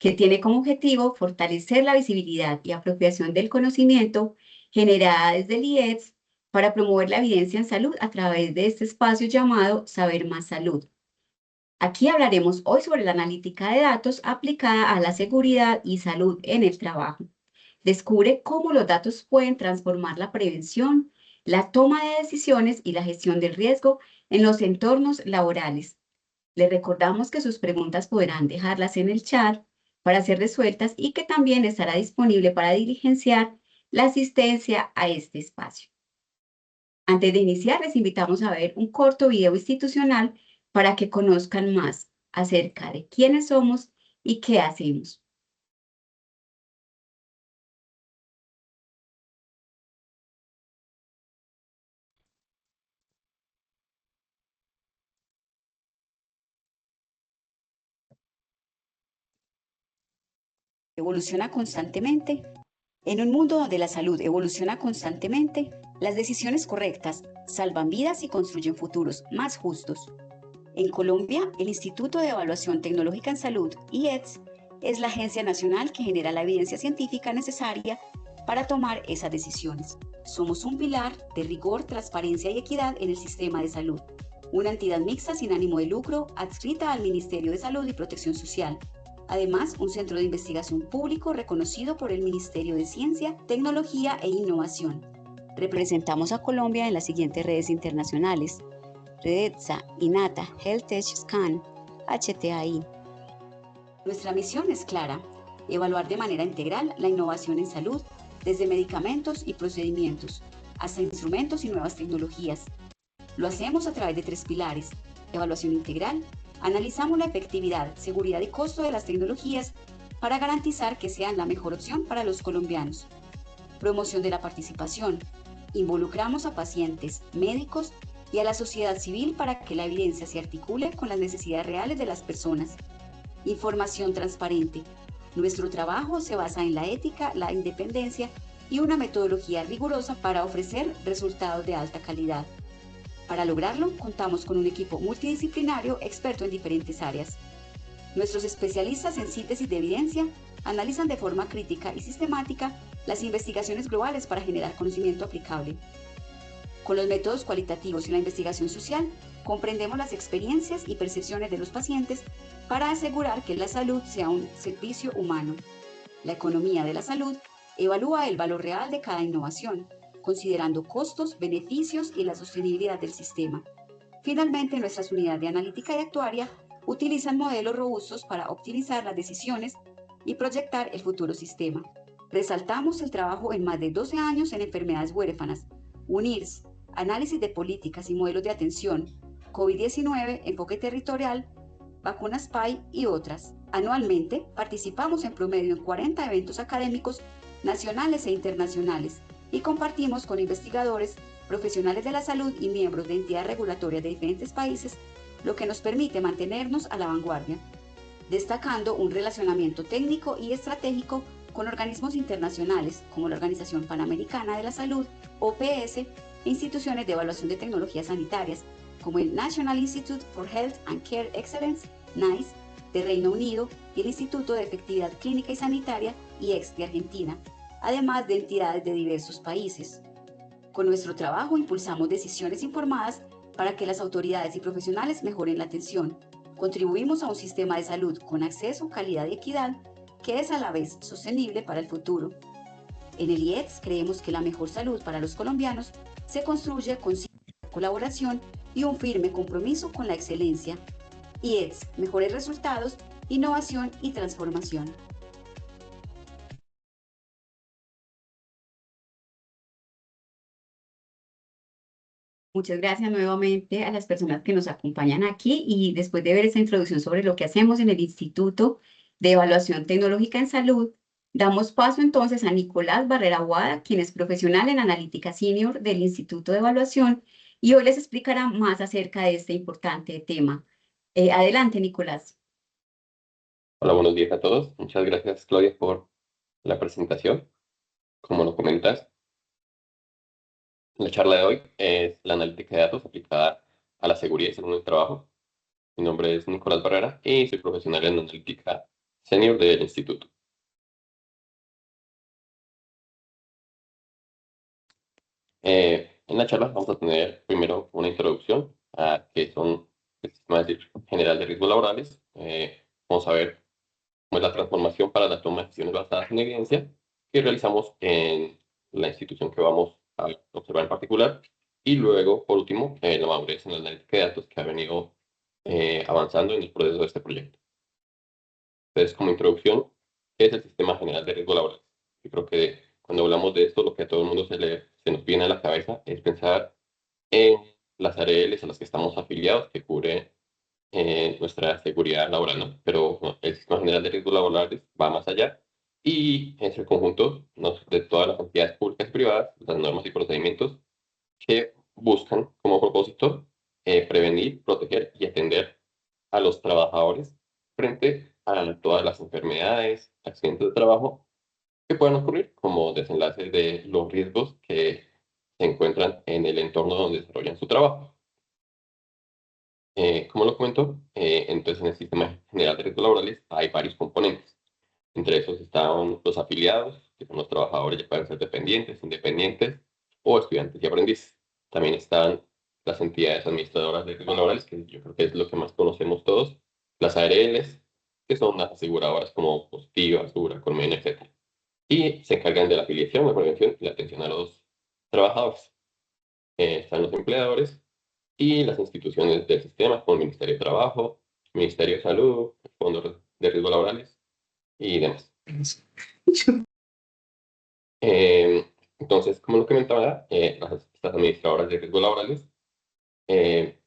que tiene como objetivo fortalecer la visibilidad y apropiación del conocimiento generada desde el IEDS para promover la evidencia en salud a través de este espacio llamado Saber Más Salud. Aquí hablaremos hoy sobre la analítica de datos aplicada a la seguridad y salud en el trabajo. Descubre cómo los datos pueden transformar la prevención, la toma de decisiones y la gestión del riesgo en los entornos laborales. Les recordamos que sus preguntas podrán dejarlas en el chat para ser resueltas y que también estará disponible para diligenciar la asistencia a este espacio. Antes de iniciar, les invitamos a ver un corto video institucional para que conozcan más acerca de quiénes somos y qué hacemos. Evoluciona constantemente. En un mundo donde la salud evoluciona constantemente, las decisiones correctas salvan vidas y construyen futuros más justos. En Colombia, el Instituto de Evaluación Tecnológica en Salud, IETS, es la agencia nacional que genera la evidencia científica necesaria para tomar esas decisiones. Somos un pilar de rigor, transparencia y equidad en el sistema de salud, una entidad mixta sin ánimo de lucro adscrita al Ministerio de Salud y Protección Social. Además, un centro de investigación público reconocido por el Ministerio de Ciencia, Tecnología e Innovación. Representamos a Colombia en las siguientes redes internacionales: Redetsa, INATA, HealthTech Scan, HTAI. Nuestra misión es clara: evaluar de manera integral la innovación en salud, desde medicamentos y procedimientos hasta instrumentos y nuevas tecnologías. Lo hacemos a través de 3 pilares: evaluación integral. Analizamos la efectividad, seguridad y costo de las tecnologías para garantizar que sean la mejor opción para los colombianos. Promoción de la participación. Involucramos a pacientes, médicos y a la sociedad civil para que la evidencia se articule con las necesidades reales de las personas. Información transparente. Nuestro trabajo se basa en la ética, la independencia y una metodología rigurosa para ofrecer resultados de alta calidad. Para lograrlo, contamos con un equipo multidisciplinario experto en diferentes áreas. Nuestros especialistas en síntesis de evidencia analizan de forma crítica y sistemática las investigaciones globales para generar conocimiento aplicable. Con los métodos cualitativos y la investigación social, comprendemos las experiencias y percepciones de los pacientes para asegurar que la salud sea un servicio humano. La economía de la salud evalúa el valor real de cada innovación, considerando costos, beneficios y la sostenibilidad del sistema. Finalmente, nuestras unidades de analítica y actuaria utilizan modelos robustos para optimizar las decisiones y proyectar el futuro sistema. Resaltamos el trabajo en más de 12 años en enfermedades huérfanas, UNIRS, análisis de políticas y modelos de atención, COVID-19, enfoque territorial, vacunas PAI y otras. Anualmente participamos en promedio en 40 eventos académicos nacionales e internacionales y compartimos con investigadores, profesionales de la salud y miembros de entidades regulatorias de diferentes países, lo que nos permite mantenernos a la vanguardia, destacando un relacionamiento técnico y estratégico con organismos internacionales como la Organización Panamericana de la Salud, OPS, e instituciones de evaluación de tecnologías sanitarias como el National Institute for Health and Care Excellence, NICE, de Reino Unido, y el Instituto de Efectividad Clínica y Sanitaria, IEX, de Argentina, además de entidades de diversos países. Con nuestro trabajo impulsamos decisiones informadas para que las autoridades y profesionales mejoren la atención. Contribuimos a un sistema de salud con acceso, calidad y equidad que es a la vez sostenible para el futuro. En el IEX creemos que la mejor salud para los colombianos se construye con colaboración y un firme compromiso con la excelencia. IEX, mejores resultados, innovación y transformación. Muchas gracias nuevamente a las personas que nos acompañan aquí, y después de ver esta introducción sobre lo que hacemos en el Instituto de Evaluación Tecnológica en Salud, damos paso entonces a Nicolás Barrera Boada, quien es profesional en analítica senior del Instituto de Evaluación y hoy les explicará más acerca de este importante tema. Adelante, Nicolás. Hola, buenos días a todos. Muchas gracias, Claudia, por la presentación. Como lo comentas, la charla de hoy es la analítica de datos aplicada a la seguridad y salud en el trabajo. Mi nombre es Nicolás Barrera y soy profesional en analítica senior del instituto. En la charla vamos a tener primero una introducción a qué son el sistema general de riesgos laborales. Vamos a ver cómo es la transformación para la toma de decisiones basadas en evidencia que realizamos en la institución que vamos a observar en particular. Y luego, por último, la madurez en la analítica de datos que ha venido avanzando en el proceso de este proyecto. Entonces, como introducción, ¿qué es el sistema general de riesgos laborales? Yo creo que cuando hablamos de esto, lo que a todo el mundo se nos viene a la cabeza es pensar en las ARLs a las que estamos afiliados, que cubre nuestra seguridad laboral, ¿no? Pero no, el Sistema General de Riesgos Laborales va más allá y es el conjunto, ¿no?, de todas las entidades públicas y privadas, las normas y procedimientos que buscan como propósito prevenir, proteger y atender a los trabajadores frente a todas las enfermedades, accidentes de trabajo que puedan ocurrir como desenlace de los riesgos que se encuentran en el entorno donde desarrollan su trabajo. Como lo comento, entonces en el Sistema General de Riesgos Laborales hay varios componentes. Entre esos están los afiliados, que son los trabajadores, ya pueden ser dependientes, independientes o estudiantes y aprendices. También están las entidades administradoras de riesgos laborales, que yo creo que es lo que más conocemos todos, las ARLs, que son las aseguradoras como Positiva, Asura, Colmena, etc. Y se encargan de la afiliación, la prevención y la atención a los trabajadores. Están los empleadores y las instituciones del sistema, como el Ministerio de Trabajo, Ministerio de Salud, Fondos de Riesgos Laborales y demás. Entonces, como lo comentaba, estas administradoras de riesgos laborales eh,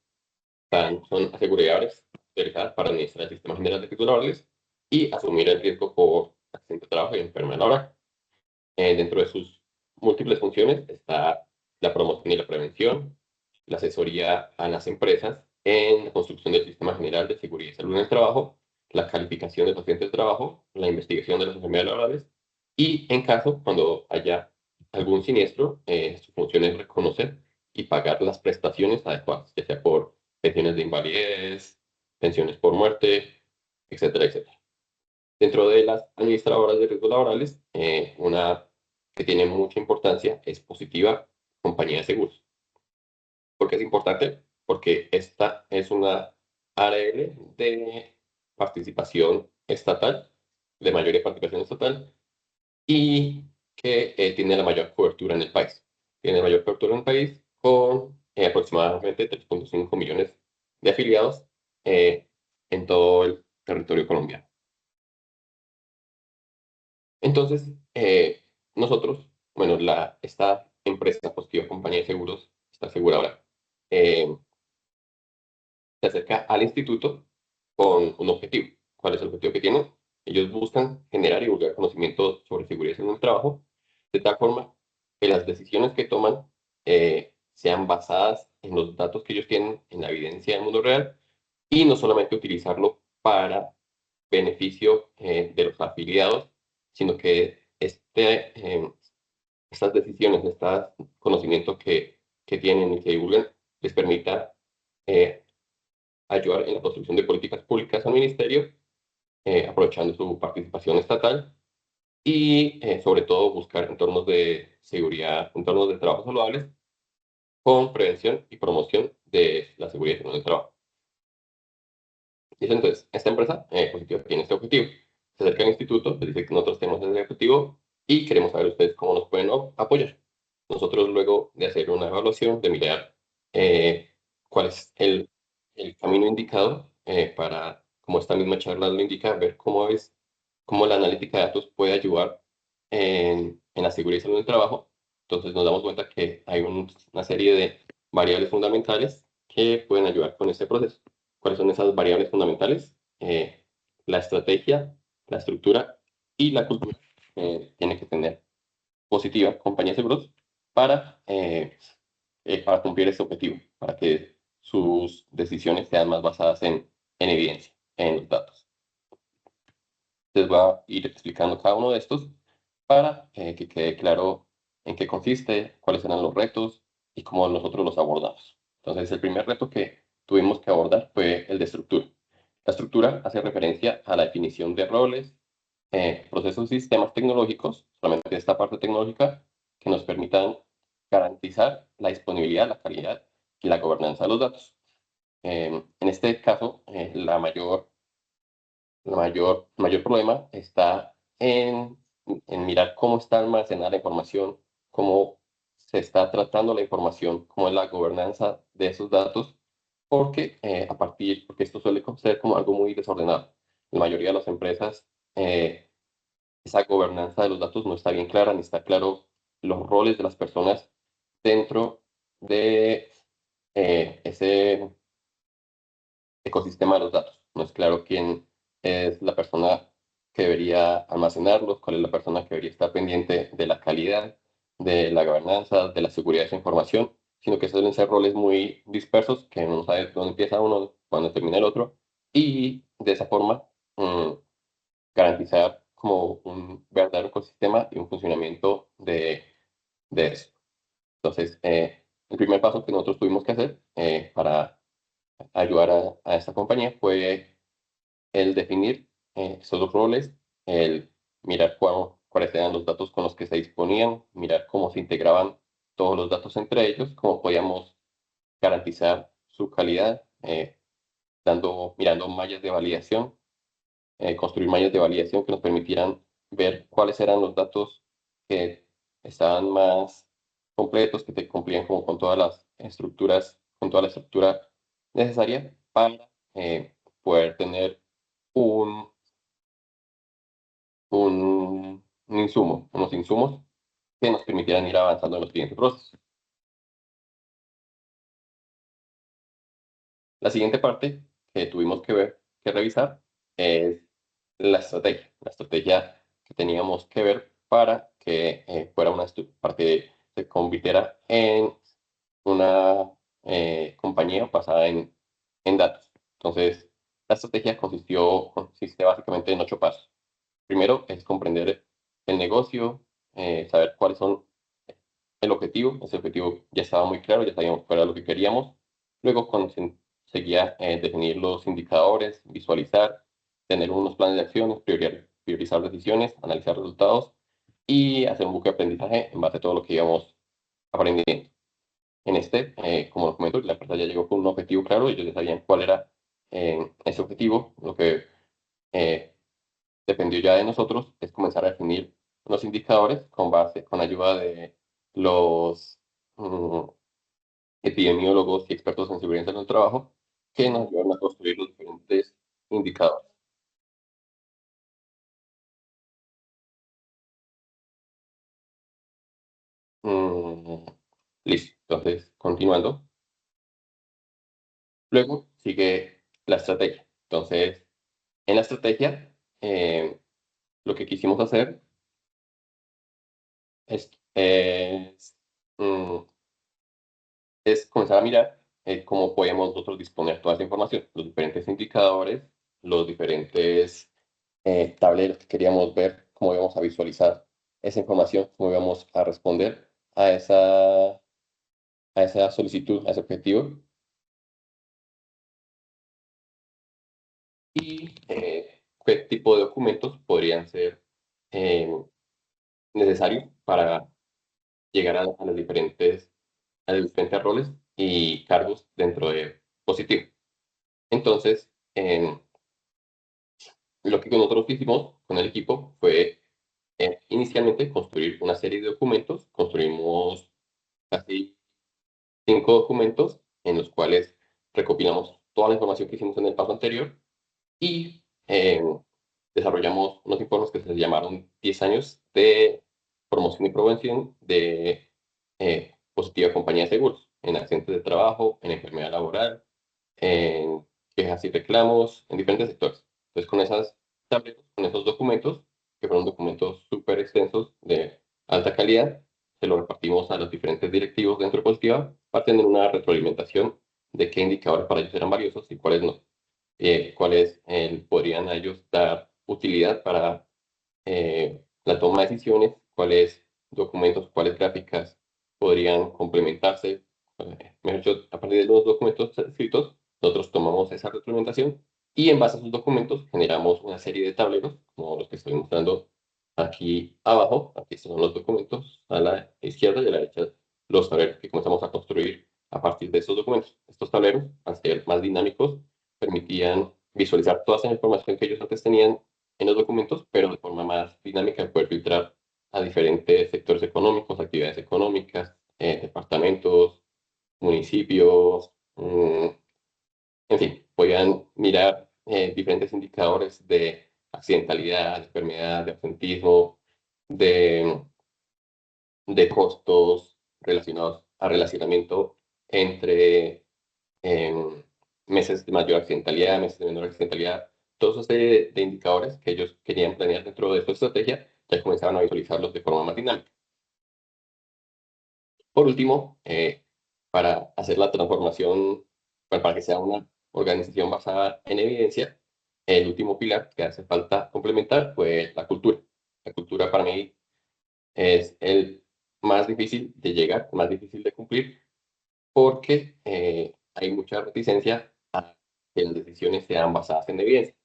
son aseguradores autorizadas para administrar el Sistema General de Riesgos Laborales y asumir el riesgo por accidente de trabajo y enfermedad laboral. Dentro de sus múltiples funciones está la promoción y la prevención, la asesoría a las empresas en la construcción del Sistema General de Seguridad y Salud en el Trabajo, la calificación de pacientes de trabajo, la investigación de las enfermedades laborales y, en caso, cuando haya algún siniestro, su función es reconocer y pagar las prestaciones adecuadas, ya sea por pensiones de invalidez, pensiones por muerte, etcétera, etcétera. Dentro de las administradoras de riesgos laborales, una que tiene mucha importancia es Positiva Compañía de Seguros. ¿Por qué es importante? Porque esta es una ARL de participación estatal, de mayoría participación estatal, y que tiene la mayor cobertura en el país. Tiene la mayor cobertura en el país con aproximadamente 3.5 millones de afiliados en todo el territorio colombiano. Entonces, nosotros, bueno, esta empresa Positiva Compañía de Seguros, esta aseguradora, eh, se acerca al instituto con un objetivo. ¿Cuál es el objetivo que tienen? Ellos buscan generar y divulgar conocimiento sobre seguridad en el trabajo, de tal forma que las decisiones que toman sean basadas en los datos que ellos tienen, en la evidencia del mundo real, y no solamente utilizarlo para beneficio de los afiliados, sino que estas decisiones, este conocimiento que tienen y que divulgan, les permita eh, ayudar en la construcción de políticas públicas al ministerio, aprovechando su participación estatal y, sobre todo, buscar entornos de seguridad, entornos de trabajo saludables con prevención y promoción de la seguridad en el trabajo. Y entonces, esta empresa Positiva tiene este objetivo. Se acerca al instituto, les dice que nosotros tenemos ese objetivo y queremos saber ustedes cómo nos pueden apoyar. Nosotros, luego de hacer una evaluación, de mirar cuál es el camino indicado para, como esta misma charla lo indica, ver cómo la analítica de datos puede ayudar en la seguridad y salud del trabajo. Entonces nos damos cuenta que hay una serie de variables fundamentales que pueden ayudar con este proceso. ¿Cuáles son esas variables fundamentales? La estrategia, la estructura y la cultura. Tiene que tener Positiva Compañía de Seguros para cumplir ese objetivo, para que sus decisiones sean más basadas en evidencia, en los datos. Les voy a ir explicando cada uno de estos para que quede claro en qué consiste, cuáles serán los retos y cómo nosotros los abordamos. Entonces, el primer reto que tuvimos que abordar fue el de estructura. La estructura hace referencia a la definición de roles, procesos y sistemas tecnológicos, solamente esta parte tecnológica, que nos permitan garantizar la disponibilidad, la calidad y la gobernanza de los datos. En este caso, el mayor problema está en mirar cómo está almacenada la información, cómo se está tratando la información, cómo es la gobernanza de esos datos, porque esto suele ser como algo muy desordenado. La mayoría de las empresas, esa gobernanza de los datos no está bien clara, ni está claro los roles de las personas dentro de ese ecosistema de los datos. No es claro quién es la persona que debería almacenarlos, cuál es la persona que debería estar pendiente de la calidad, de la gobernanza, de la seguridad de esa información, sino que suelen ser roles muy dispersos, que no sabe dónde empieza uno, cuándo termina el otro, y de esa forma garantizar como un verdadero ecosistema y un funcionamiento de eso. Entonces, el primer paso que nosotros tuvimos que hacer para ayudar a esta compañía fue el definir esos dos roles, el mirar cuáles eran los datos con los que se disponían, mirar cómo se integraban todos los datos entre ellos, cómo podíamos garantizar su calidad, mirando mallas de validación, construir mallas de validación que nos permitieran ver cuáles eran los datos que estaban más completos, que te cumplían como con todas las estructuras, con toda la estructura necesaria para poder tener un, un insumo, unos insumos que nos permitieran ir avanzando en los siguientes procesos. La siguiente parte que tuvimos que revisar es la estrategia que teníamos que ver para que fuera parte se convirtiera en una compañía basada en datos. Entonces, la estrategia consiste básicamente en 8 pasos. Primero es comprender el negocio, saber cuáles son el objetivo. Ese objetivo ya estaba muy claro, ya sabíamos cuál era lo que queríamos. Luego seguía definir los indicadores, visualizar, tener unos planes de acciones, priorizar decisiones, analizar resultados y hacer un bucle de aprendizaje en base a todo lo que íbamos aprendiendo. Como lo comento, la empresa ya llegó con un objetivo claro, ellos ya sabían cuál era ese objetivo. Lo que eh, dependió ya de nosotros es comenzar a definir los indicadores con ayuda de los mm, epidemiólogos y expertos en seguridad en el trabajo que nos ayudaron a construir los diferentes indicadores. Mm, Listo. Entonces, continuando. Luego sigue la estrategia. Entonces, en la estrategia, lo que quisimos hacer es, es, mm, es comenzar a mirar cómo podemos nosotros disponer toda esa información, los diferentes indicadores, los diferentes tableros que queríamos ver, cómo íbamos a visualizar esa información, cómo íbamos a responder a esa solicitud, a ese objetivo, y qué tipo de documentos podrían ser eh, necesarios para llegar a los diferentes roles y cargos dentro de Positivo. Entonces, lo que nosotros hicimos con el equipo fue inicialmente construir una serie de documentos. Construimos casi 5 documentos en los cuales recopilamos toda la información que hicimos en el paso anterior y desarrollamos unos informes que se llamaron 10 años de promoción y prevención de positiva compañía de seguros en accidentes de trabajo, en enfermedad laboral, en quejas y reclamos, en diferentes sectores. Entonces, con esas tabletas, con esos documentos, que fueron documentos súper extensos de alta calidad, se los repartimos a los diferentes directivos dentro de Positiva para tener una retroalimentación de qué indicadores para ellos eran valiosos y cuáles no. Cuáles podrían a ellos dar utilidad para la toma de decisiones, cuáles documentos, cuáles gráficas podrían complementarse. Mejor dicho, a partir de los documentos escritos, nosotros tomamos esa retroalimentación Y en base a esos documentos generamos una serie de tableros, como los que estoy mostrando aquí abajo. Aquí son los documentos a la izquierda y a la derecha los tableros que comenzamos a construir a partir de estos documentos. Estos tableros, al ser más dinámicos, permitían visualizar toda esa información que ellos antes tenían en los documentos, pero de forma más dinámica, poder filtrar a diferentes sectores económicos, actividades económicas, departamentos, municipios, en fin, podían mirar diferentes indicadores de accidentalidad, de enfermedad, de absentismo, de, de costos relacionados a relacionamiento entre meses de mayor accidentalidad, meses de menor accidentalidad, toda esa serie de indicadores que ellos querían planear dentro de su estrategia, ya comenzaban a visualizarlos de forma más dinámica. Por último, para hacer la transformación, para que sea una organización basada en evidencia, el último pilar que hace falta complementar fue la cultura. La cultura para mí es el más difícil de llegar, más difícil de cumplir, porque hay mucha reticencia a que las decisiones sean basadas en evidencia.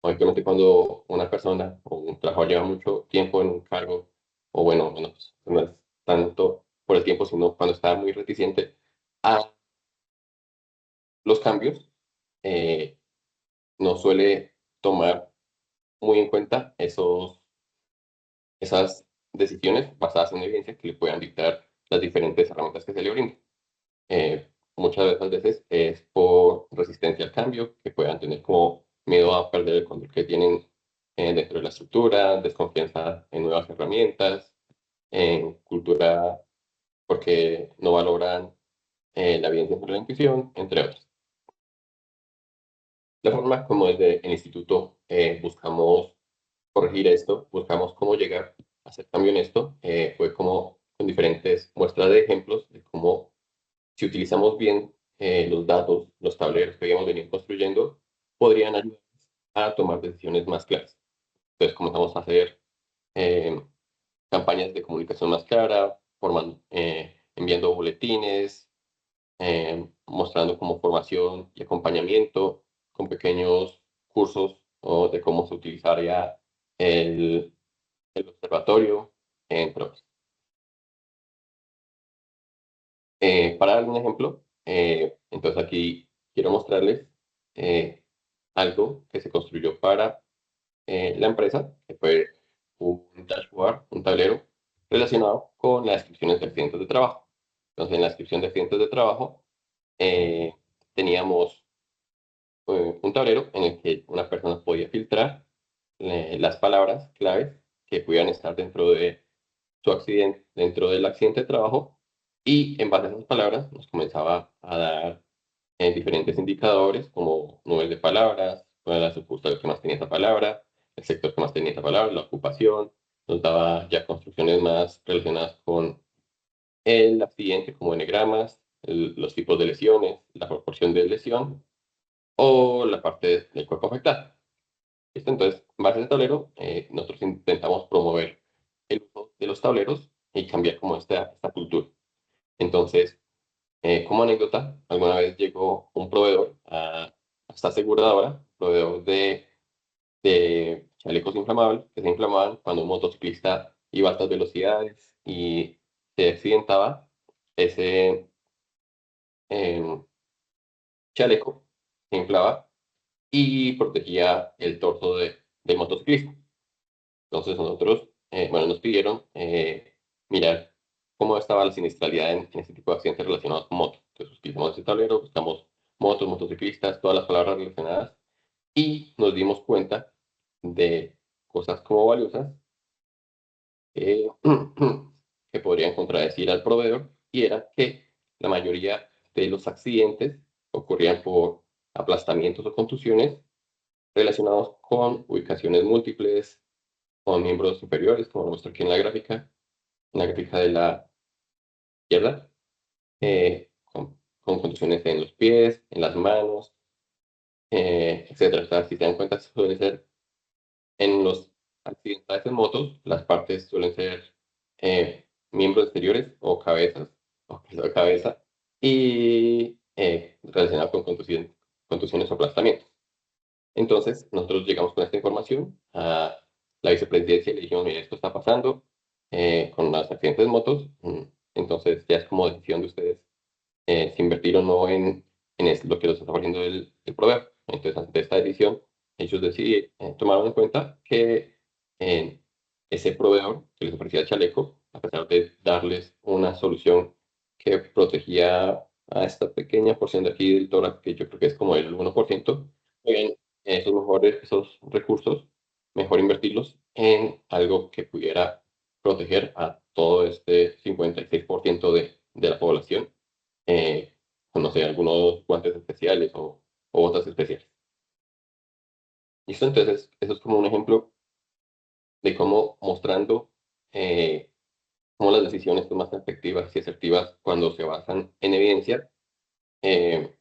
Obviamente cuando una persona o un trabajador lleva mucho tiempo en un cargo, o bueno, pues, no es tanto por el tiempo, sino cuando está muy reticente a los cambios, eh, no suele tomar muy en cuenta esas decisiones basadas en evidencia que le puedan dictar las diferentes herramientas que se le brindan. Muchas de esas veces es por resistencia al cambio, que puedan tener como miedo a perder el control que tienen dentro de la estructura, desconfianza en nuevas herramientas, en cultura porque no valoran la evidencia sobre la intuición, entre otros. La forma como desde el instituto buscamos corregir esto, buscamos cómo llegar a hacer cambio en esto, fue como con diferentes muestras de ejemplos de cómo si utilizamos bien los datos, los tableros que habíamos venido construyendo, podrían ayudar a tomar decisiones más claras. Entonces comenzamos a hacer eh, campañas de comunicación más clara, enviando boletines, mostrando como formación y acompañamiento con pequeños cursos o de cómo se utilizaría el, el observatorio, entre otros. Para dar un ejemplo, entonces aquí quiero mostrarles eh, algo que se construyó para la empresa, que fue un dashboard, un tablero relacionado con las descripciones de accidentes de trabajo. Entonces, en la descripción de accidentes de trabajo eh, teníamos un tablero en el que una persona podía filtrar las palabras claves que pudieran estar dentro de su accidente, dentro del accidente de trabajo, y en base a esas palabras nos comenzaba a dar diferentes indicadores como nubes de palabras, cuál era la sucursal que más tenía esa palabra, el sector que más tenía esa palabra, la ocupación, nos daba ya construcciones más relacionadas con el accidente como enegramas, los tipos de lesiones, la proporción de lesión o la parte del cuerpo afectado. ¿Listo? Entonces, en base a ese tablero, nosotros intentamos promover el uso de los tableros y cambiar como esta cultura. Entonces, como anécdota, alguna vez llegó un proveedor a esta aseguradora, proveedor de chalecos inflamables, que se inflamaban cuando un motociclista iba a altas velocidades y se accidentaba. Ese em, chaleco se inflaba y protegía el torso del motociclista. Entonces nosotros, bueno, nos pidieron mirar cómo estaba la siniestralidad en este tipo de accidentes relacionados con motos. Entonces utilizamos ese tablero, buscamos motos, motociclistas, todas las palabras relacionadas y nos dimos cuenta de cosas como valiosas eh, que podrían contradecir al proveedor y era que la mayoría de los accidentes ocurrían por aplastamientos o contusiones relacionados con ubicaciones múltiples, con miembros superiores, como lo muestro aquí en la gráfica de la izquierda, con contusiones en los pies, en las manos, etcétera. O sea, si se dan cuenta, suele ser en los accidentes en motos, las partes suelen ser miembros exteriores o cabezas, o cabeza, y relacionadas con contusiones o aplastamientos. Entonces, nosotros llegamos con esta información a la vicepresidencia y le dijimos, mire, esto está pasando con los accidentes de motos. Entonces, ya es como decisión de ustedes si invertir o no en lo que les está ofreciendo el proveedor. Entonces, ante esta decisión, ellos decidieron, tomaron en cuenta que ese proveedor que les ofrecía el chaleco, a pesar de darles una solución que protegía a esta pequeña porción de aquí del tórax, que yo creo que es como el 1%, bien, esos recursos, mejor invertirlos en algo que pudiera proteger a todo este 56% de la población, eh, con, no sé, algunos guantes especiales o botas especiales. ¿Listo? Entonces, eso es como un ejemplo de cómo mostrando eh, cómo las decisiones son más efectivas y asertivas cuando se basan en evidencia, eh,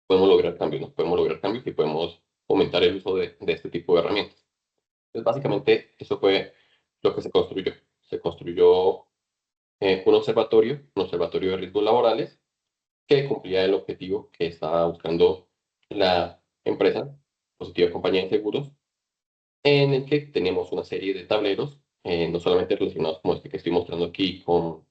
podemos lograr cambios, ¿no? Podemos lograr cambios y podemos aumentar el uso de este tipo de herramientas. Entonces, básicamente, eso fue lo que se construyó. Se construyó un observatorio de riesgos laborales, que cumplía el objetivo que estaba buscando la empresa, Positiva Compañía de Seguros, en el que teníamos una serie de tableros, no solamente relacionados como este que estoy mostrando aquí con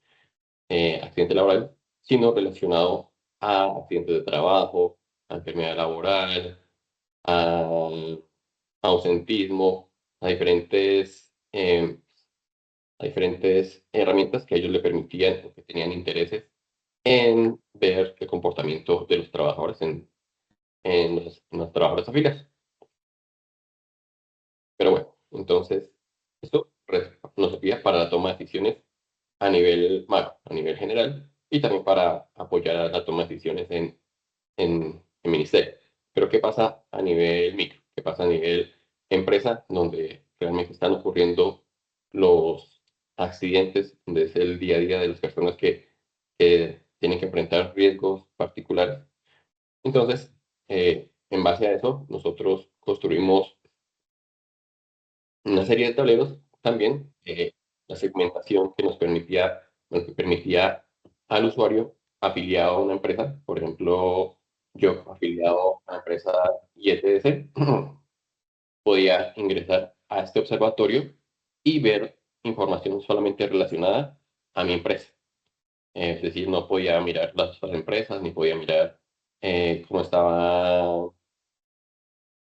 accidente laboral, sino relacionado a accidentes de trabajo, a enfermedad laboral, a ausentismo, a diferentes herramientas que a ellos le permitían o que tenían intereses en ver el comportamiento de los trabajadores en los trabajadores afiliados. Pero bueno, entonces, esto nos servía para la toma de decisiones a nivel macro, a nivel general, y también para apoyar a la toma de decisiones en ministerio. Pero ¿qué pasa a nivel micro? ¿Qué pasa a nivel empresa, donde realmente están ocurriendo los accidentes, donde es el día a día de las personas que tienen que enfrentar riesgos particulares? Entonces, en base a eso, nosotros construimos una serie de tableros también, la segmentación que permitía al usuario afiliado a una empresa, por ejemplo, yo afiliado a la empresa IETS, podía ingresar a este observatorio y ver información solamente relacionada a mi empresa. Es decir, no podía mirar las otras empresas, ni podía mirar cómo estaba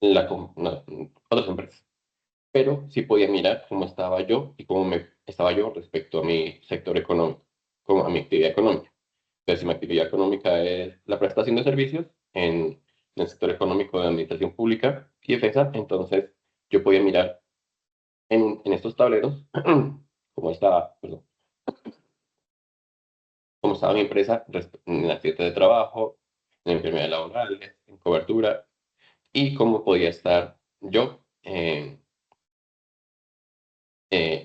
otras empresas, pero sí podía mirar cómo estaba yo y cómo estaba yo respecto a mi sector económico, como a mi actividad económica. Entonces, si mi actividad económica es la prestación de servicios en el sector económico de administración pública y defensa, entonces yo podía mirar en estos tableros cómo estaba, perdón, cómo estaba mi empresa en accidentes de trabajo, en enfermedades laborales, en cobertura, y cómo podía estar yo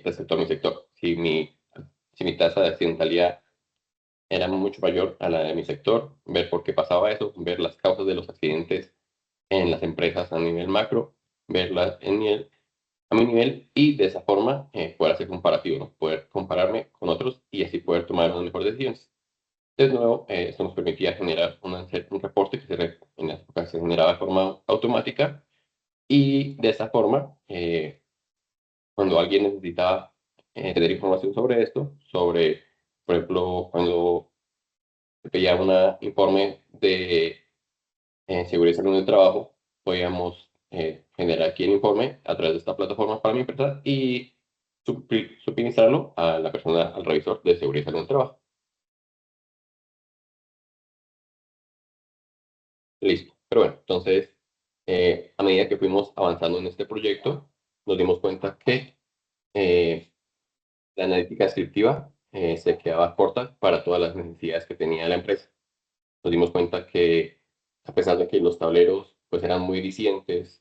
respecto a mi sector. Si mi tasa de accidentalidad era mucho mayor a la de mi sector, ver por qué pasaba eso, ver las causas de los accidentes en las empresas a nivel macro, verlas a mi nivel, y de esa forma poder hacer comparativo, ¿no? Poder compararme con otros y así poder tomar unas mejores decisiones. De nuevo, eso nos permitía generar un reporte que en la época se generaba de forma automática, y de esa forma, cuando alguien necesitaba tener información sobre esto, por ejemplo, cuando se pedía un informe de seguridad y salud en el trabajo, podíamos generar aquí el informe a través de esta plataforma para mi empresa y suministrarlo a la persona, al revisor de seguridad y salud en el trabajo. Listo. Pero bueno, entonces, a medida que fuimos avanzando en este proyecto, nos dimos cuenta que eh, la analítica descriptiva se quedaba corta para todas las necesidades que tenía la empresa. Nos dimos cuenta que, a pesar de que los tableros pues eran muy dicientes,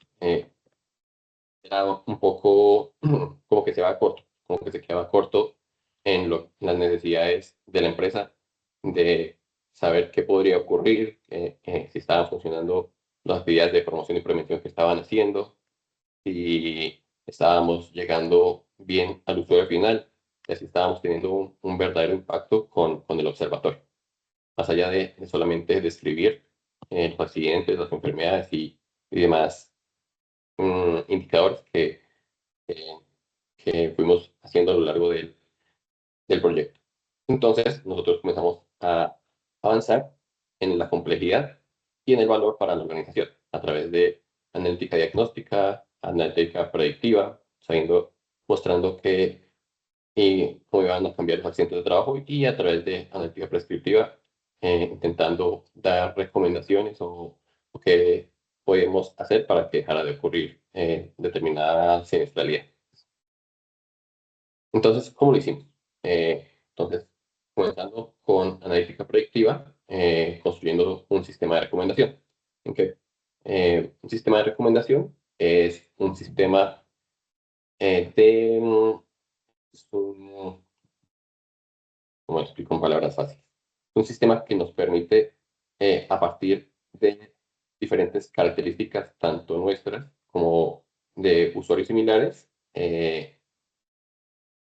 era un poco como que se va corto, como que se quedaba corto en las necesidades de la empresa, de saber qué podría ocurrir, si estaban funcionando las actividades de promoción y prevención que estaban haciendo, si estábamos llegando bien al usuario final, y si estábamos teniendo un verdadero impacto con el observatorio, más allá de solamente describir los accidentes, las enfermedades y demás indicadores eh, que fuimos haciendo a lo largo del proyecto. Entonces, nosotros comenzamos a avanzar en la complejidad y en el valor para la organización a través de analítica diagnóstica, analítica predictiva, mostrando cómo iban a cambiar los accidentes de trabajo y a través de analítica prescriptiva, intentando dar recomendaciones o qué podemos hacer para que dejara de ocurrir determinada siniestralidad. Entonces, ¿cómo lo hicimos? Entonces, comenzando con analítica predictiva, construyendo un sistema de recomendación. ¿En qué? Un sistema de recomendación es un sistema es ¿cómo lo explico en palabras fáciles? Un sistema que nos permite, a partir de diferentes características, tanto nuestras como de usuarios similares,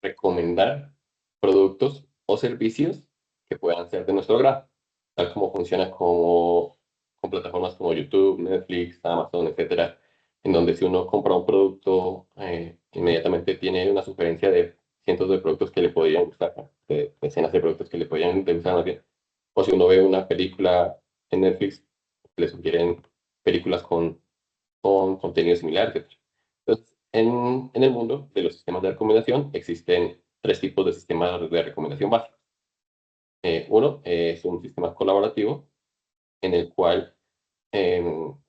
recomendar productos o servicios que puedan ser de nuestro agrado, tal como funciona con plataformas como YouTube, Netflix, Amazon, etcétera, en donde si uno compra un producto, inmediatamente tiene una sugerencia de cientos de productos que le podrían gustar, ¿no? De decenas de productos que le podrían gustar más bien. O si uno ve una película en Netflix, le sugieren películas con contenido similar, etcétera. Entonces, en el mundo de los sistemas de recomendación existen tres tipos de sistemas de recomendación básicos. Uno es un sistema colaborativo en el cual un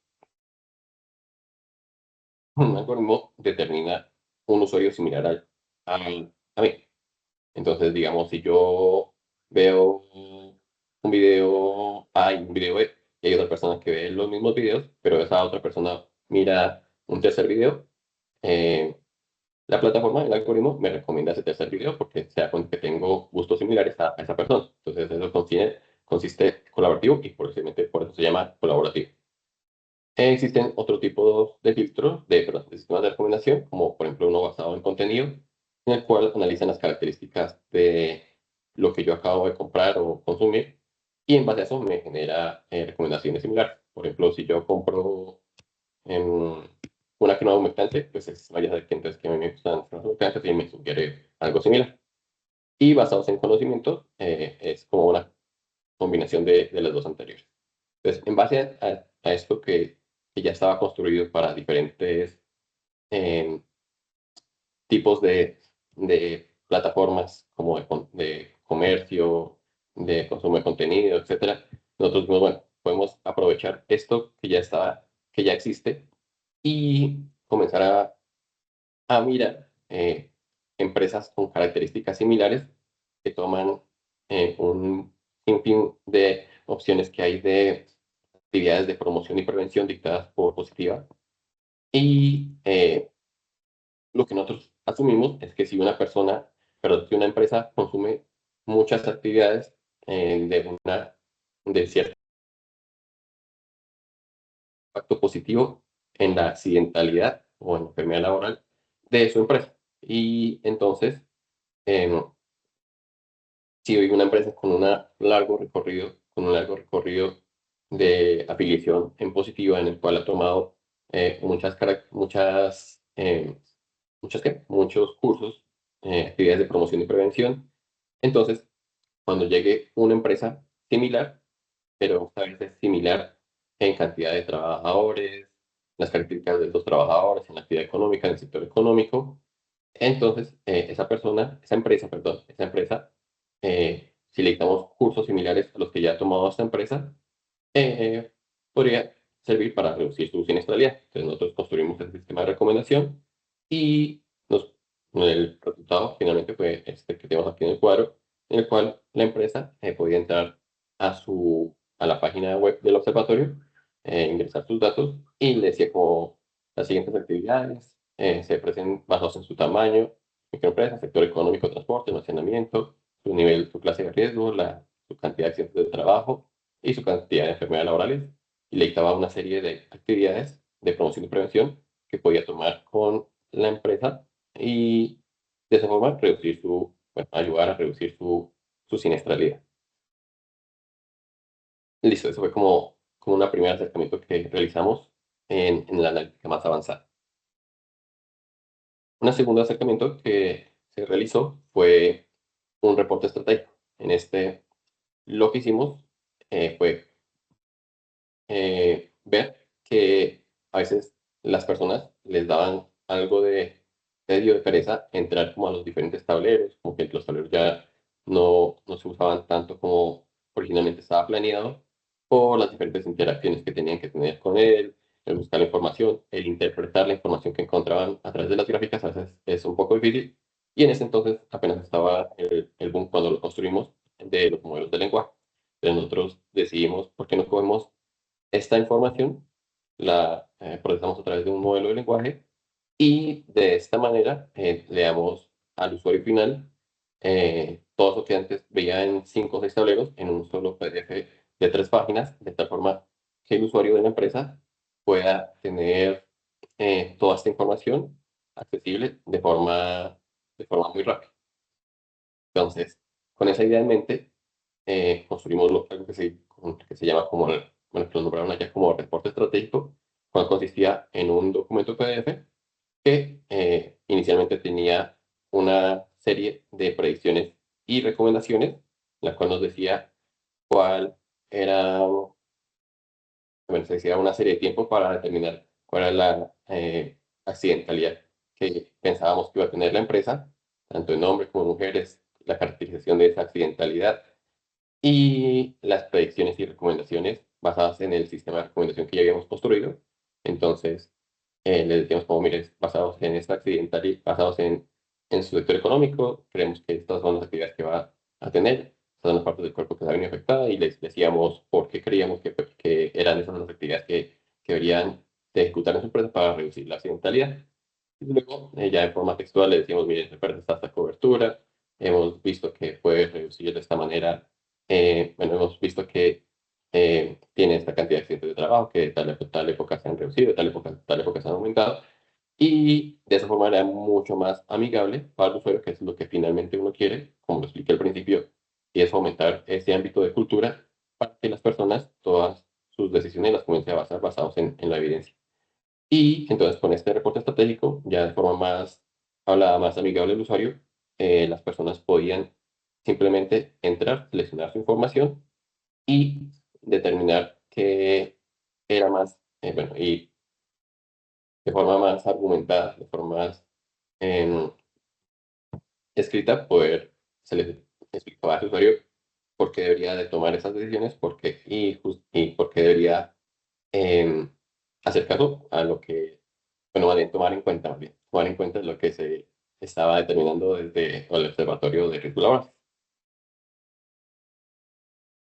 algoritmo determina un usuario similar a mí. Entonces, digamos, si yo veo un video A y un video B, y hay otra persona que ve los mismos videos, pero esa otra persona mira un tercer video, eh, la plataforma, el algoritmo, me recomienda ese tercer video porque se da cuenta que tengo gustos similares a esa persona. Entonces, eso consiste colaborativo y por eso se llama colaborativo. Existen otro tipo de filtros, perdón, de sistemas de recomendación, como por ejemplo uno basado en contenido, en el cual analizan las características de lo que yo acabo de comprar o consumir y en base a eso me genera recomendaciones similares. Por ejemplo, si yo compro una crema humectante, pues el sistema ya sabe que entonces que a mí me gustan las cremas humectantes y me sugiere algo similar. Y basados en conocimiento, es como una combinación de las dos anteriores. Entonces, en base a esto que ya estaba construido para diferentes eh, tipos de plataformas como de comercio, de consumo de contenido, etcétera, nosotros dijimos, bueno, podemos aprovechar esto que ya existe y comenzar a mirar empresas con características similares que toman un sinfín de opciones que hay de actividades de promoción y prevención dictadas por Positiva. Y lo que nosotros asumimos es que si si una empresa consume muchas actividades de cierto impacto positivo en la accidentalidad o en la enfermedad laboral de su empresa. Y entonces, em, si hay una empresa con un largo recorrido de afiliación en positiva, en el cual ha tomado muchos cursos, actividades de promoción y prevención, entonces, cuando llegue una empresa similar, pero a veces similar en cantidad de trabajadores, las características de los trabajadores, en la actividad económica, en el sector económico, entonces, esa empresa, si le dictamos cursos similares a los que ya ha tomado esta empresa, eh, podría servir para reducir su siniestralidad. Entonces, nosotros construimos el sistema de recomendación y el resultado finalmente fue este que tenemos aquí en el cuadro, en el cual la empresa podía entrar a la página web del observatorio, ingresar sus datos y le decía como las siguientes actividades se presentan basados en su tamaño, microempresa, sector económico, transporte, almacenamiento, su nivel, su clase de riesgo, su cantidad de accidentes de trabajo y su cantidad de enfermedades laborales. Y le dictaba una serie de actividades de promoción y prevención que podía tomar con la empresa y de esa forma ayudar a reducir su siniestralidad. Listo, eso fue como un primer acercamiento que realizamos en la analítica más avanzada. Un segundo acercamiento que se realizó fue un reporte estratégico. En este, lo que hicimos fue ver que a veces las personas les daban algo de medio de pereza entrar como a los diferentes tableros, como que los tableros ya no se usaban tanto como originalmente estaba planeado, por las diferentes interacciones que tenían que tener con él, el buscar la información, el interpretar la información que encontraban a través de las gráficas, a veces es un poco difícil. Y en ese entonces apenas estaba el boom cuando lo construimos de los modelos de lenguaje. Entonces nosotros decidimos, ¿por qué no cogemos esta información, la procesamos a través de un modelo de lenguaje y de esta manera le damos al usuario final todo lo que antes veía en 5 o 6 tableros en un solo PDF de 3 páginas, de tal forma que el usuario de la empresa pueda tener toda esta información accesible de forma muy rápida. Entonces, con esa idea en mente, construimos algo que se llama como, bueno, que lo nombraron allá como reporte estratégico, cual consistía en un documento PDF que inicialmente tenía una serie de predicciones y recomendaciones, la cual nos decía cuál era, bueno, se decía una serie de tiempo para determinar cuál era la accidentalidad que pensábamos que iba a tener la empresa, tanto en hombres como mujeres, la caracterización de esa accidentalidad y las predicciones y recomendaciones basadas en el sistema de recomendación que ya habíamos construido. Entonces, le decíamos como, mire, basados en esta accidentalidad, basados en su sector económico, creemos que estas son las actividades que va a tener, estas son las partes del cuerpo que se ven afectadas y les decíamos por qué creíamos que eran esas las actividades que deberían de ejecutar en su empresa para reducir la accidentalidad. Y luego, ya en forma textual, le decimos, miren, se pierde esta cobertura, hemos visto que puede reducir de esta manera, bueno, hemos visto que tiene esta cantidad de accidentes de trabajo, que tal época se han reducido, tal época se han aumentado, y de esa forma era mucho más amigable para el usuario, que es lo que finalmente uno quiere, como lo expliqué al principio, y es fomentar ese ámbito de cultura para que las personas, todas sus decisiones las comiencen a basar basados en la evidencia. Y entonces con este reporte estratégico, ya de forma más hablada, más amigable al usuario, las personas podían simplemente entrar, seleccionar su información y determinar qué era más, bueno, y de forma más argumentada, de forma más em, escrita, poder se les explicaba al usuario por qué debería de tomar esas decisiones, y por qué debería em, hacer caso a lo que, bueno, más bien tomar en cuenta lo que se estaba determinando desde el Observatorio de Riesgos Laborales.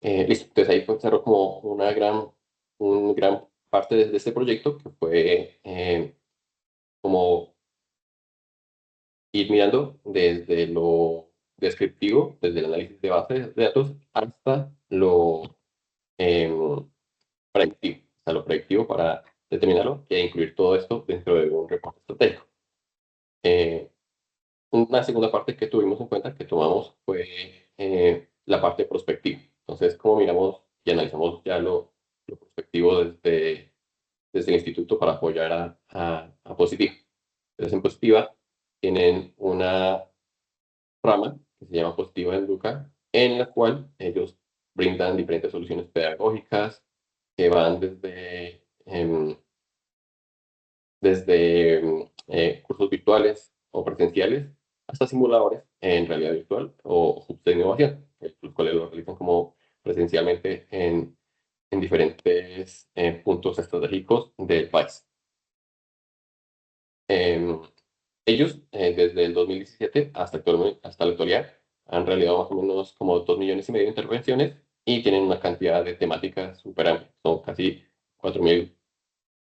Listo, entonces ahí cerró como un gran parte de este proyecto, que fue como ir mirando desde lo descriptivo, desde el análisis de bases de datos, hasta lo em, predictivo, hasta lo predictivo para determinarlo e incluir todo esto dentro de un reporte estratégico. Eh, una segunda parte que tuvimos en cuenta, que tomamos, fue la parte prospectiva. Entonces, cómo miramos y analizamos ya lo prospectivo desde el instituto para apoyar a Positiva. Entonces, en Positiva tienen una rama que se llama Positiva Educa, en la cual ellos brindan diferentes soluciones pedagógicas que van desde cursos virtuales o presenciales hasta simuladores en realidad virtual o hubs de innovación, los cuales lo realizan como presencialmente en diferentes puntos estratégicos del país. Em, Ellos, desde el 2017 hasta la actualidad, han realizado más o menos como 2,5 millones de intervenciones y tienen una cantidad de temáticas súper amplia. Son casi 4.000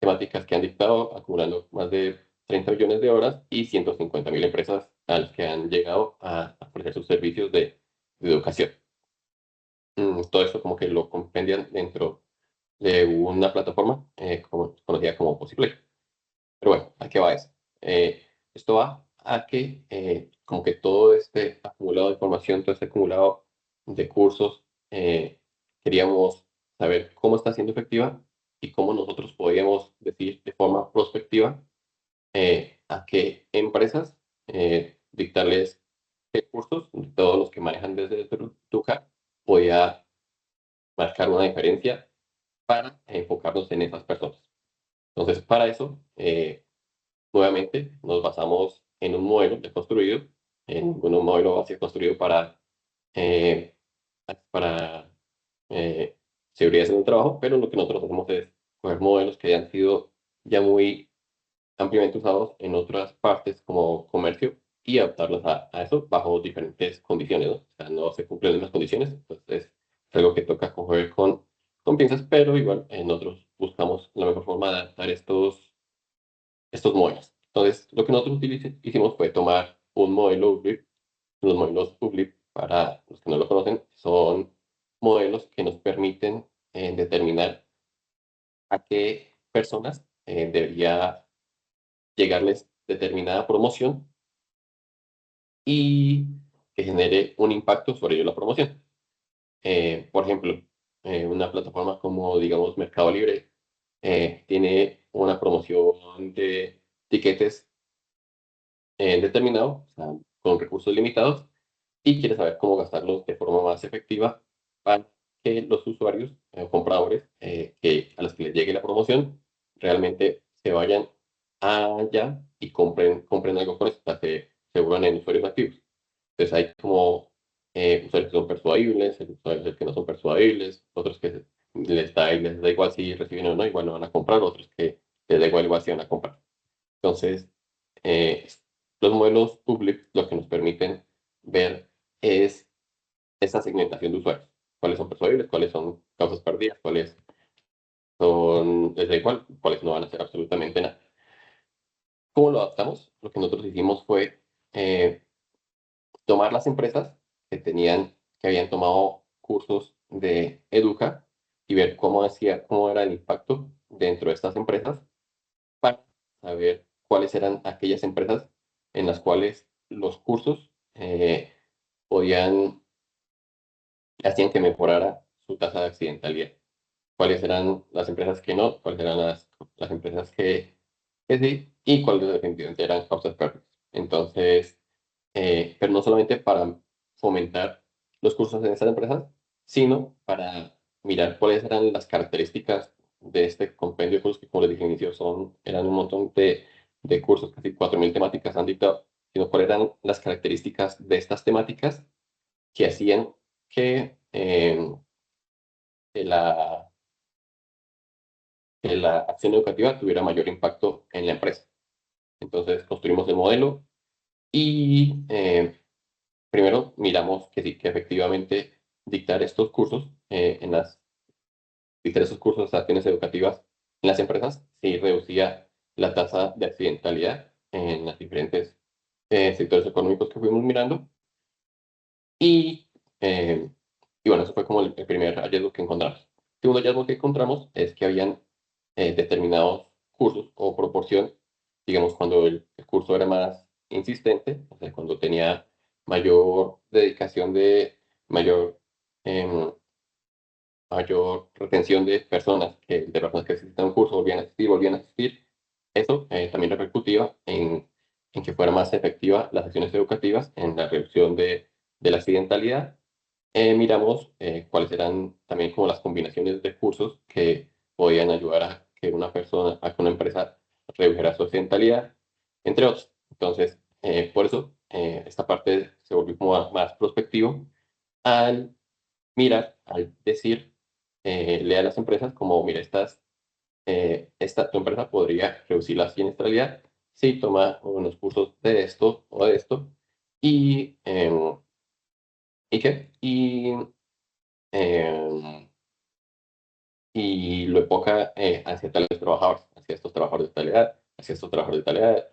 temáticas que han dictado, acumulando más de 30 millones de horas y 150.000 empresas a las que han llegado a ofrecer sus servicios de educación. Todo esto como que lo compendian dentro de una plataforma conocida como Posible. Pero bueno, ¿a qué va eso? Esto va a que como que todo este acumulado de información, todo este acumulado de cursos, queríamos saber cómo está siendo efectiva y cómo nosotros podíamos decir de forma prospectiva a qué empresas dictarles recursos, todos los que manejan desde Tuca, podía marcar una diferencia para enfocarnos en esas personas. Entonces, para eso, nuevamente nos basamos en un modelo ya construido, en un modelo así construido eh, para seguridad en el trabajo, pero lo que nosotros hacemos es coger modelos que han sido ya muy ampliamente usados en otras partes como comercio y adaptarlos a eso bajo diferentes condiciones, ¿no? O sea, no se cumplen las mismas condiciones, entonces es algo que toca coger con pinzas, pero igual nosotros buscamos la mejor forma de adaptar estos modelos. Entonces, lo que nosotros hicimos fue tomar un modelo UBLIP. Los modelos UBLIP, para los que no lo conocen, son modelos que nos permiten determinar a qué personas debería llegarles determinada promoción y que genere un impacto sobre ello la promoción. Por ejemplo, una plataforma como, digamos, Mercado Libre tiene una promoción de tiquetes determinado, o sea, con recursos limitados, y quiere saber cómo gastarlos de forma más efectiva para que los usuarios o compradores a los que les llegue la promoción realmente se vayan allá y compren algo con eso, o sea, se vuelvan en usuarios activos. Entonces hay como usuarios que son persuadibles, usuarios que no son persuadibles, otros que les da igual si reciben o no, igual no van a comprar, otros que les da igual si van a comprar. Entonces, eh, los modelos public lo que nos permiten ver es esa segmentación de usuarios. Cuáles son persuadibles, cuáles son causas perdidas, cuáles son, les da igual, cuáles no van a hacer absolutamente nada. ¿Cómo lo adaptamos? Lo que nosotros hicimos fue eh, tomar las empresas que habían tomado cursos de Educa y ver cómo era el impacto dentro de estas empresas para saber cuáles eran aquellas empresas en las cuales los cursos podían, hacían que mejorara su tasa de accidentalidad. Cuáles eran las empresas que no, cuáles eran las empresas que sí, y cuáles definitivamente eran causas perdidas. Entonces, pero no solamente para fomentar los cursos en estas empresas, sino para mirar cuáles eran las características de este compendio de cursos que, como les dije al inicio, eran un montón de cursos, casi 4.000 temáticas han dictado, sino cuáles eran las características de estas temáticas que hacían que que la acción educativa tuviera mayor impacto en la empresa. Entonces construimos el modelo y primero miramos que sí, que efectivamente dictar estos cursos, dictar esos cursos de acciones educativas en las empresas, sí reducía la tasa de accidentalidad en los diferentes sectores económicos que fuimos mirando. Y, eh, y bueno, eso fue como el primer hallazgo que encontramos. El segundo hallazgo que encontramos es que habían determinados cursos o proporción, digamos, cuando el curso era más insistente, o sea, cuando tenía mayor dedicación mayor, em, mayor retención de personas que asistían a un curso, volvían a asistir, eso también repercutía en que fuera más efectiva las acciones educativas, en la reducción de la accidentalidad. Miramos cuáles eran también como las combinaciones de cursos que podían ayudar a que una empresa redujera su accidentalidad, entre otros. Entonces, por eso, esta parte se volvió como más prospectivo al al decir, lea a las empresas como, mira, tu empresa podría reducir la siniestralidad si toma unos cursos de esto o de esto. Y, ¿y qué? Em, y lo enfoca hacia tales trabajadores, hacia estos trabajadores de tal edad, hacia estos trabajadores de tal edad,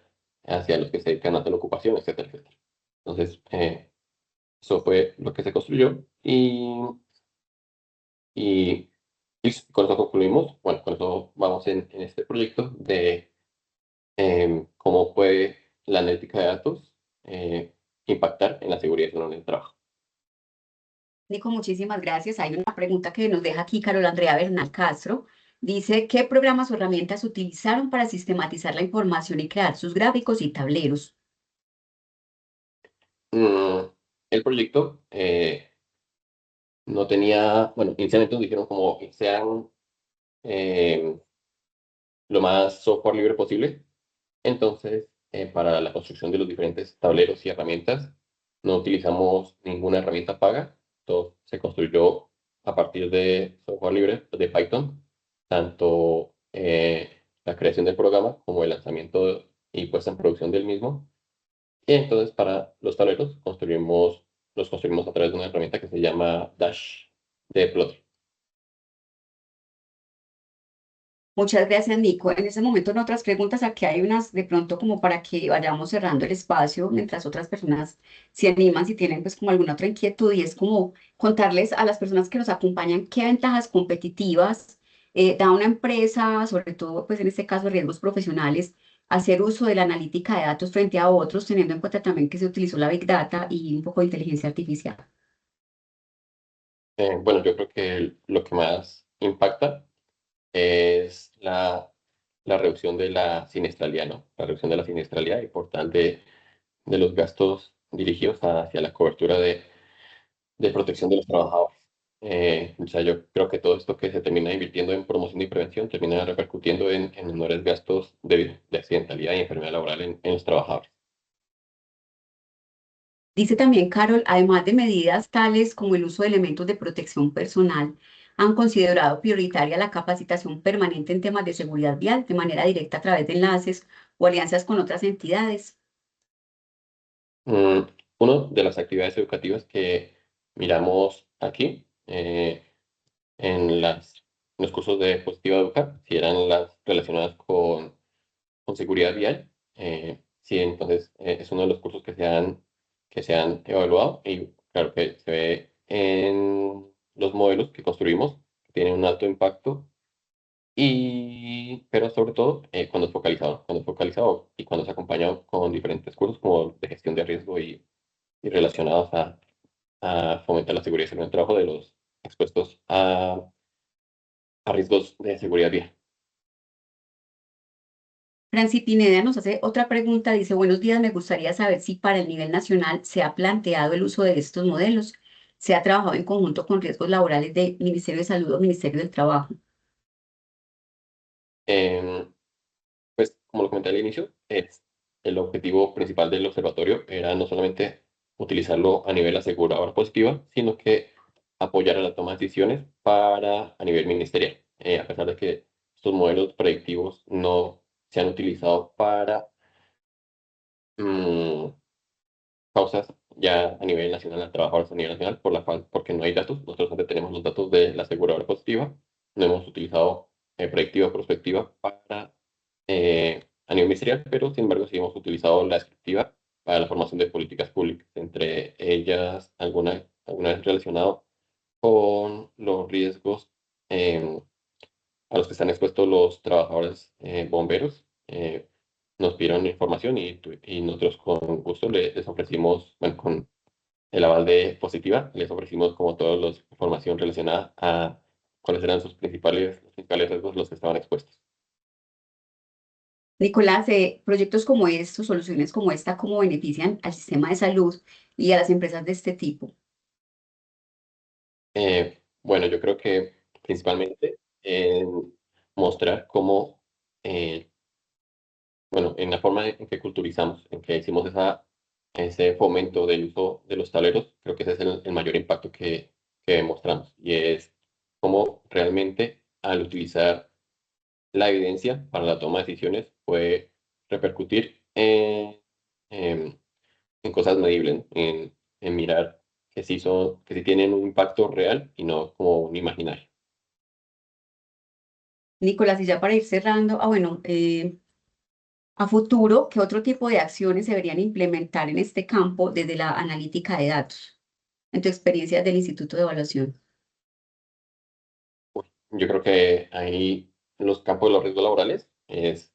hacia los que se dedican a tal ocupación, etcétera, etcétera. Entonces, eso fue lo que se construyó y, y con eso concluimos, bueno, con eso vamos en este proyecto de cómo puede la analítica de datos impactar en la seguridad y salud en el trabajo. Nico, muchísimas gracias. Hay una pregunta que nos deja aquí Carol Andrea Bernal Castro. Dice, ¿qué programas o herramientas utilizaron para sistematizar la información y crear sus gráficos y tableros? Mm, el proyecto no tenía, bueno, inicialmente nos dijeron como que sean eh, lo más software libre posible. Entonces, para la construcción de los diferentes tableros y herramientas, no utilizamos ninguna herramienta paga. Todo se construyó a partir de software libre de Python, tanto la creación del programa como el lanzamiento y puesta en producción del mismo. Y entonces, para los tableros, los construimos a través de una herramienta que se llama Dash de Plotter. Muchas gracias, Nico. En ese momento, en otras preguntas, aquí hay unas de pronto como para que vayamos cerrando el espacio mientras otras personas se animan, si tienen pues como alguna otra inquietud, y es como contarles a las personas que nos acompañan qué ventajas competitivas da una empresa, sobre todo pues en este caso riesgos profesionales, hacer uso de la analítica de datos frente a otros, teniendo en cuenta también que se utilizó la Big Data y un poco de inteligencia artificial. Bueno, yo creo que lo que más impacta es la reducción de la siniestralidad, ¿no? La reducción de la siniestralidad y por tal de los gastos dirigidos hacia la cobertura de protección de los trabajadores. O sea, yo creo que todo esto que se termina invirtiendo en promoción y prevención termina repercutiendo en menores gastos de accidentalidad y enfermedad laboral en los trabajadores. Dice también Carol, además de medidas tales como el uso de elementos de protección personal, han considerado prioritaria la capacitación permanente en temas de seguridad vial de manera directa a través de enlaces o alianzas con otras entidades. Mm, Una de las actividades educativas que miramos aquí en los cursos de Positiva Educar, si eran las relacionadas con seguridad vial. Sí, entonces es uno de los cursos que se han evaluado y claro que se ve en los modelos que construimos, que tienen un alto impacto, pero sobre todo cuando es focalizado y cuando es acompañado con diferentes cursos como de gestión de riesgo y relacionados a fomentar la seguridad y salud en el trabajo de los expuestos a riesgos de seguridad vial. Franci Pineda nos hace otra pregunta, dice, buenos días, me gustaría saber si para el nivel nacional se ha planteado el uso de estos modelos, se ha trabajado en conjunto con riesgos laborales del Ministerio de Salud o Ministerio del Trabajo. Em, Pues, como lo comenté al inicio, el objetivo principal del observatorio era no solamente utilizarlo a nivel aseguradora positiva, sino que apoyar a la toma de decisiones a nivel ministerial. A pesar de que estos modelos predictivos no se han utilizado para mm, causas ya a nivel nacional, a trabajadores a nivel nacional, porque no hay datos. Nosotros antes tenemos los datos de la aseguradora positiva, no hemos utilizado predictiva o prospectiva a nivel ministerial, pero sin embargo sí hemos utilizado la descriptiva para la formación de políticas públicas, entre ellas alguna vez relacionado con los riesgos em, a los que están expuestos los trabajadores bomberos. Nos pidieron información y nosotros con gusto les ofrecimos, bueno, con el aval de Positiva, les ofrecimos como toda la información relacionada a cuáles eran los principales riesgos a los que estaban expuestos. Nicolás, proyectos como estos, soluciones como esta, ¿cómo benefician al sistema de salud y a las empresas de este tipo? Bueno, yo creo que principalmente en mostrar cómo bueno, en la forma en que culturizamos, en que hicimos ese fomento del uso de los tableros, creo que ese es el mayor impacto que demostramos. Y es cómo realmente al utilizar la evidencia para la toma de decisiones puede repercutir en cosas medibles, ¿no? En mirar que sí tienen un impacto real y no como un imaginario. Nicolás, y ya para ir cerrando, bueno, a futuro, ¿qué otro tipo de acciones se deberían implementar en este campo desde la analítica de datos, en tu experiencia del Instituto de Evaluación? Yo creo que ahí los campos de los riesgos laborales es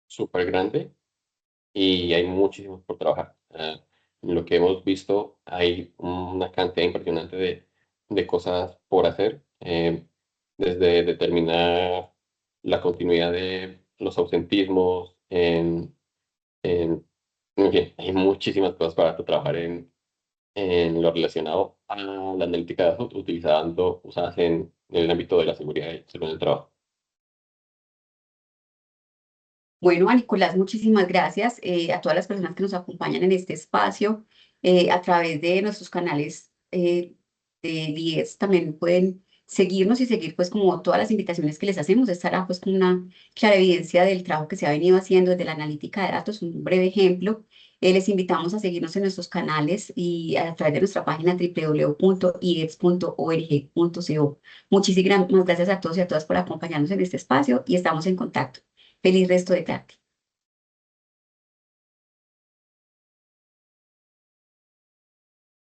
súper grande y hay muchísimos por trabajar. Lo que hemos visto, hay una cantidad impresionante de cosas por hacer. desde determinar la continuidad de los ausentismos, en fin, hay muchísimas cosas para trabajar en lo relacionado a la analítica de datos usadas en el ámbito de la seguridad y salud en el trabajo. Bueno, a Nicolás, muchísimas gracias a todas las personas que nos acompañan en este espacio a través de nuestros canales de 10. También pueden seguirnos y seguir pues como todas las invitaciones que les hacemos. Estará pues como una clara evidencia del trabajo que se ha venido haciendo desde la analítica de datos, un breve ejemplo. Les invitamos a seguirnos en nuestros canales y a través de nuestra página www.idex.org.co. Muchísimas gracias a todos y a todas por acompañarnos en este espacio y estamos en contacto. Feliz resto de tarde.